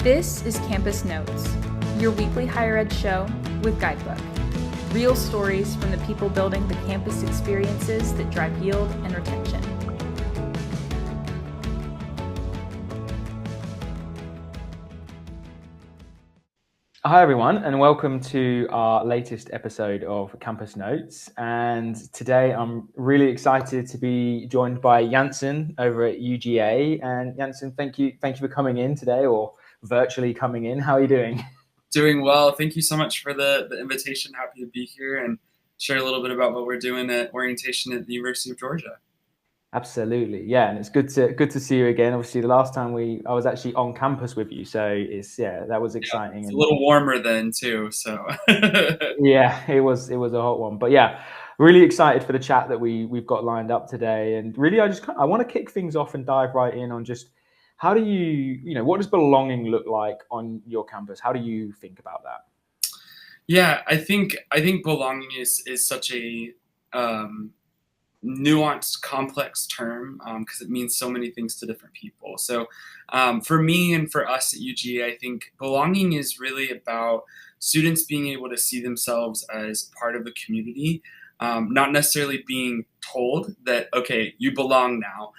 This is Campus Notes, your weekly higher ed show with Guidebook. Real stories from the people building the campus experiences that drive yield and retention. Hi everyone, and welcome to our latest episode of Campus Notes. And today I'm really excited to be joined by Jansen over at UGA. And Jansen, thank you for coming in today, or virtually coming in. How are you doing? Doing well. Thank you so much for the invitation. Happy to be here and share a little bit about what we're doing at orientation at the University of Georgia. Absolutely, yeah, and it's good to see you again. Obviously, the last time I was actually on campus with you, so that was exciting. Yeah, it's a little warmer then too, so yeah, it was a hot one, but yeah, really excited for the chat that we've got lined up today. And really, I want to kick things off and dive right in on just how do what does belonging look like on your campus? How do you think about that? Yeah, I think belonging is such a nuanced, complex term because it means so many things to different people. So for me and for us at UGA, I think belonging is really about students being able to see themselves as part of the community, not necessarily being told that, okay, you belong now,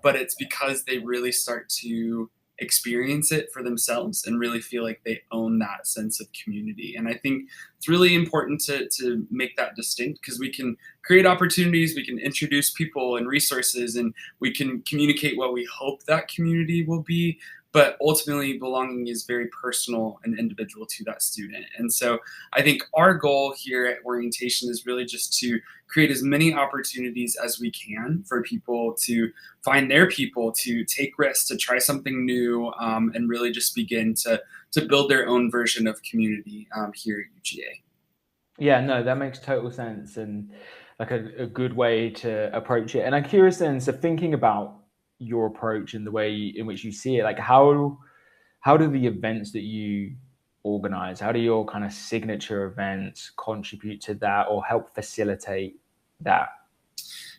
but it's because they really start to experience it for themselves and really feel like they own that sense of community. And I think it's really important to make that distinct, because we can create opportunities, we can introduce people and resources, and we can communicate what we hope that community will be. But ultimately, belonging is very personal and individual to that student. And so I think our goal here at orientation is really just to create as many opportunities as we can for people to find their people, to take risks, to try something new, and really just begin to build their own version of community here at UGA. Yeah, no, that makes total sense, and like a good way to approach it. And I'm curious then, so thinking about your approach and the way in which you see it, like how do the events that you organize, how do your kind of signature events contribute to that or help facilitate that?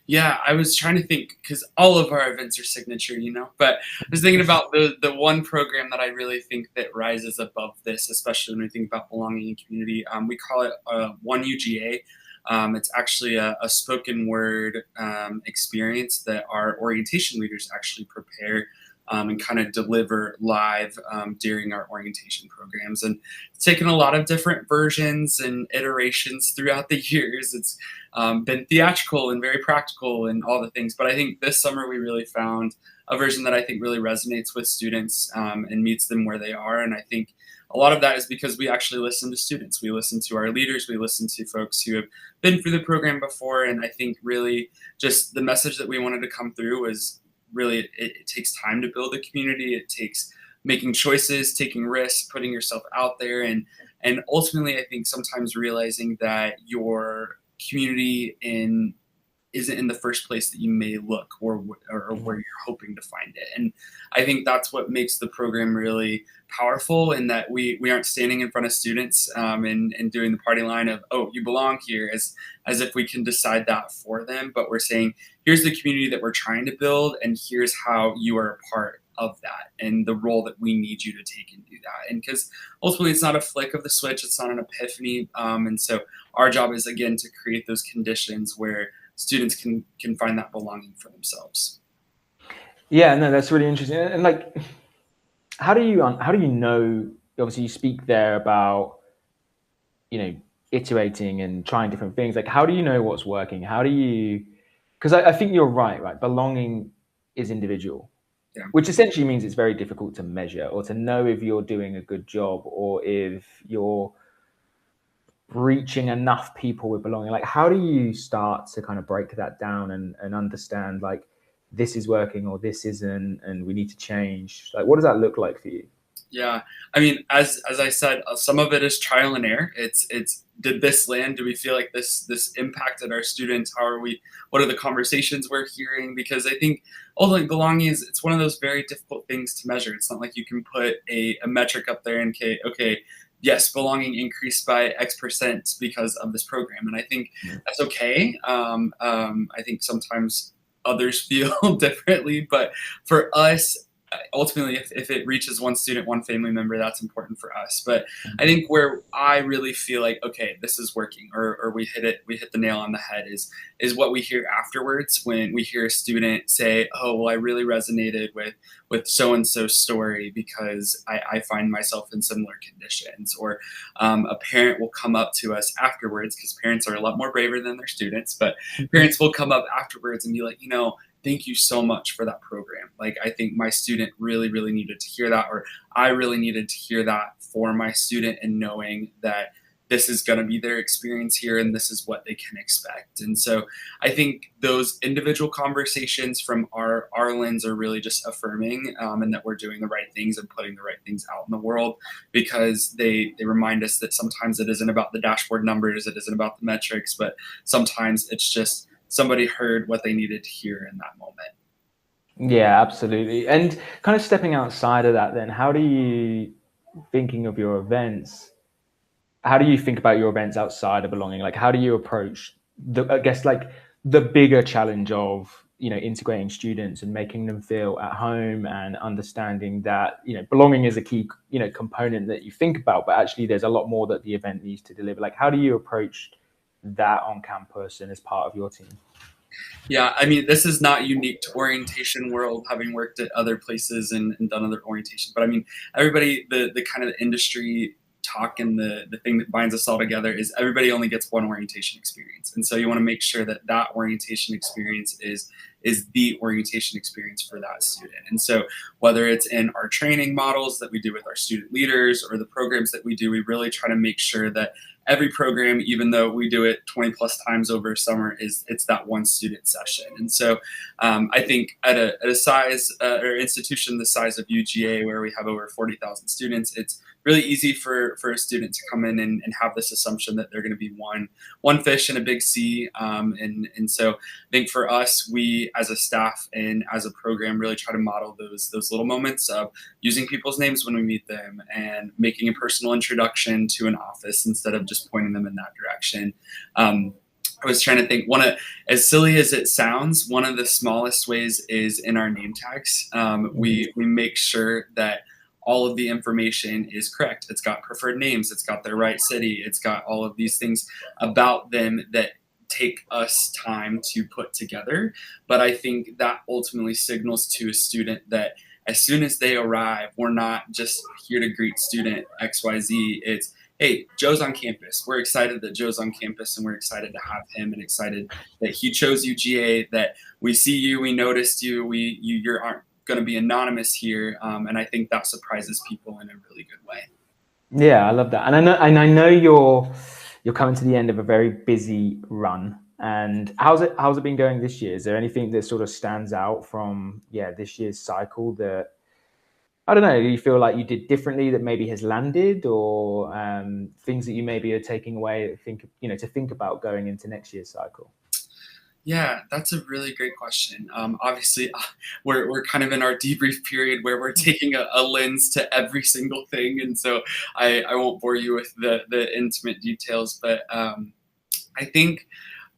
Yeah, I was trying to think, because all of our events are signature, but I was thinking about the one program that I really think that rises above this, especially when we think about belonging and community. We call it One UGA. It's actually a spoken word experience that our orientation leaders actually prepare and kind of deliver live during our orientation programs. And it's taken a lot of different versions and iterations throughout the years. It's been theatrical and very practical and all the things. But I think this summer we really found a version that I think really resonates with students and meets them where they are. And I think a lot of that is because we actually listen to students. We listen to our leaders. We listen to folks who have been through the program before. And I think really just the message that we wanted to come through was really it takes time to build a community. It takes making choices, taking risks, putting yourself out there. And ultimately, I think sometimes realizing that your community isn't in the first place that you may look or where you're hoping to find it. And I think that's what makes the program really powerful, in that we aren't standing in front of students and doing the party line of, oh, you belong here, as if we can decide that for them. But we're saying, here's the community that we're trying to build, and here's how you are a part of that and the role that we need you to take and do that. And because ultimately it's not a flick of the switch, it's not an epiphany. And so our job is, again, to create those conditions where students can find that belonging for themselves. Yeah, no, that's really interesting. And like, how do you know? Obviously, you speak there about iterating and trying different things. Like, how do you know what's working? How do you? Because I think you're right. Belonging is individual, yeah. Which essentially means it's very difficult to measure or to know if you're doing a good job or if you're reaching enough people with belonging. Like, how do you start to kind of break that down and understand, like, this is working or this isn't and we need to change? Like, what does that look like for you? Yeah, I mean, as I said, some of it is trial and error. It's did this land? Do we feel like this impacted our students? What are the conversations we're hearing? Because I think ultimately belonging it's one of those very difficult things to measure. It's not like you can put a metric up there and okay, yes, belonging increased by X% because of this program. And I think that's okay. I think sometimes others feel differently, but for us, ultimately, if it reaches one student, one family member, that's important for us. But I think where I really feel like, okay, this is working, or we hit the nail on the head, is what we hear afterwards when we hear a student say, oh, well, I really resonated with so and so's story because I find myself in similar conditions. Or a parent will come up to us afterwards, because parents are a lot more braver than their students, but parents will come up afterwards and be like, thank you so much for that program. Like, I think my student really, really needed to hear that, or I really needed to hear that for my student, and knowing that this is going to be their experience here and this is what they can expect. And so I think those individual conversations from our lens are really just affirming, and that we're doing the right things and putting the right things out in the world, because they remind us that sometimes it isn't about the dashboard numbers, it isn't about the metrics, but sometimes it's just somebody heard what they needed to hear in that moment. Yeah, absolutely. And kind of stepping outside of that, then, how do you, thinking of your events, how do you think about your events outside of belonging? Like, how do you approach I guess, like, the bigger challenge of, integrating students and making them feel at home, and understanding that, belonging is a key, component that you think about, but actually there's a lot more that the event needs to deliver. Like, how do you approach that on campus and as part of your team? Yeah, I mean, this is not unique to orientation world, having worked at other places and done other orientation. But I mean, everybody, the kind of industry talk and the thing that binds us all together is everybody only gets one orientation experience. And so you want to make sure that that orientation experience is the orientation experience for that student. And so whether it's in our training models that we do with our student leaders, or the programs that we do, we really try to make sure that every program, even though we do it 20 plus times over summer, it's that one student session. And so I think at a size or institution the size of UGA, where we have over 40,000 students, it's really easy for a student to come in and have this assumption that they're going to be one fish in a big sea. And so I think for us, we as a staff and as a program really try to model those little moments of using people's names when we meet them, and making a personal introduction to an office instead of just pointing them in that direction. I was trying to think, as silly as it sounds, one of the smallest ways is in our name tags. We make sure that all of the information is correct. It's got preferred names, it's got their right city, it's got all of these things about them that take us time to put together. But I think that ultimately signals to a student that as soon as they arrive, we're not just here to greet student XYZ. It's, hey, Joe's on campus. We're excited that Joe's on campus, and we're excited to have him, and excited that he chose UGA, that we see you, we noticed you, you aren't going to be anonymous here. And I think that surprises people in a really good way. Yeah, I love that. And I know you're coming to the end of a very busy run. And how's it been going this year? Is there anything that sort of stands out from this year's cycle that, I don't know, you feel like you did differently that maybe has landed, or things that you maybe are taking away to think about going into next year's cycle? Yeah, that's a really great question. Obviously, we're kind of in our debrief period where we're taking a lens to every single thing, and so I won't bore you with the intimate details. But I think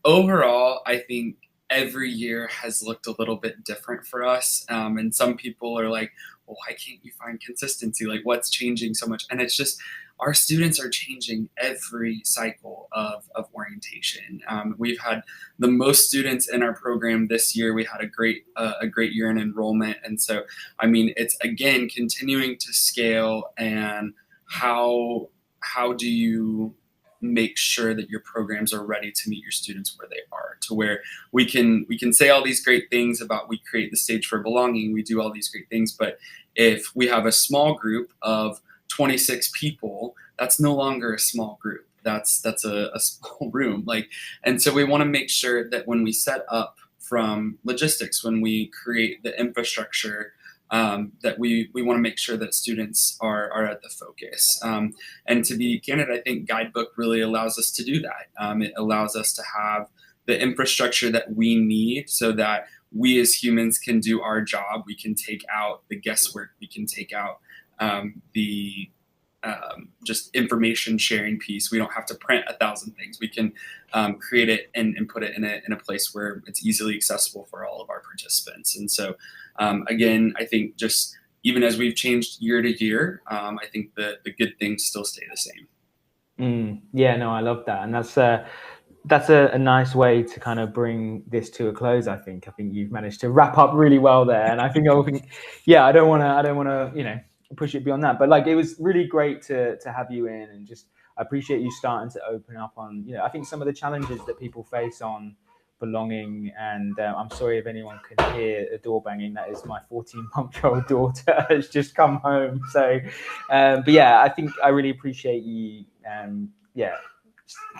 overall, I think every year has looked a little bit different for us. And some people are like, well, why can't you find consistency? Like, what's changing so much? And it's just, our students are changing every cycle of orientation. We've had the most students in our program this year. We had a great year in enrollment. And so, I mean, it's again, continuing to scale, and how do you make sure that your programs are ready to meet your students where they are, to where we can say all these great things about, we create the stage for belonging, we do all these great things, but if we have a small group of 26 people, that's no longer a small group. That's a small room. And so we want to make sure that when we set up from logistics, when we create the infrastructure, that we want to make sure that students are at the focus. And to be candid, I think Guidebook really allows us to do that. It allows us to have the infrastructure that we need so that we as humans can do our job. We can take out the guesswork. We can take out the just information sharing piece. We don't have to print 1,000 things. We can create it and put it in a place where it's easily accessible for all of our participants. And so again, I think just even as we've changed year to year, I think that the good things still stay the same. Yeah, no, I love that, and that's a nice way to kind of bring this to a close. I think you've managed to wrap up really well there, and I think yeah, I don't want to push it beyond that, but like it was really great to have you in, and just I appreciate you starting to open up on I think some of the challenges that people face on belonging. And I'm sorry if anyone can hear a door banging. That is my 14-month-old daughter has just come home. So, but yeah, I think I really appreciate you.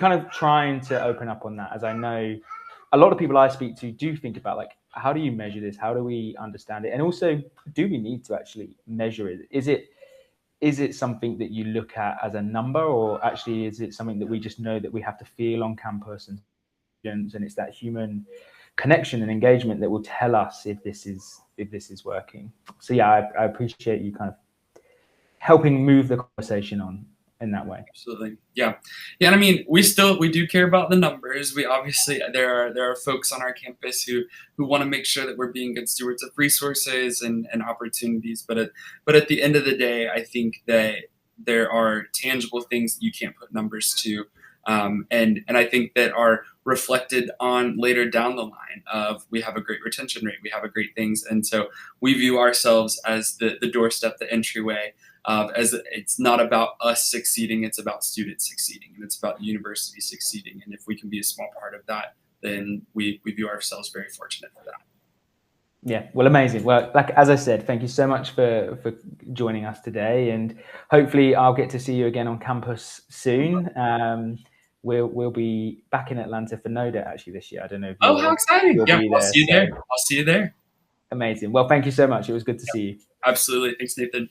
Kind of trying to open up on that, as I know a lot of people I speak to do think about like, how do you measure this? How do we understand it? And also, do we need to actually measure it? Is it something that you look at as a number, or actually is it something that we just know that we have to feel on campus, and it's that human connection and engagement that will tell us if this is working? So yeah, I appreciate you kind of helping move the conversation on in that way. Absolutely. Yeah. And I mean, we do care about the numbers. We obviously, there are folks on our campus who want to make sure that we're being good stewards of resources and opportunities. But at the end of the day, I think that there are tangible things that you can't put numbers to. And I think that are reflected on later down the line of, we have a great retention rate, we have a great things. And so we view ourselves as the doorstep, the entryway, as it's not about us succeeding, it's about students succeeding, and it's about the university succeeding. And if we can be a small part of that, then we view ourselves very fortunate for that. Yeah, well, amazing. Well, like as I said, thank you so much for joining us today, and hopefully I'll get to see you again on campus soon. We'll be back in Atlanta for NODA actually this year. I don't know if how exciting. Yeah, I'll see you there. I'll see you there. Amazing. Well, thank you so much. It was good to see you. Absolutely. Thanks, Nathan.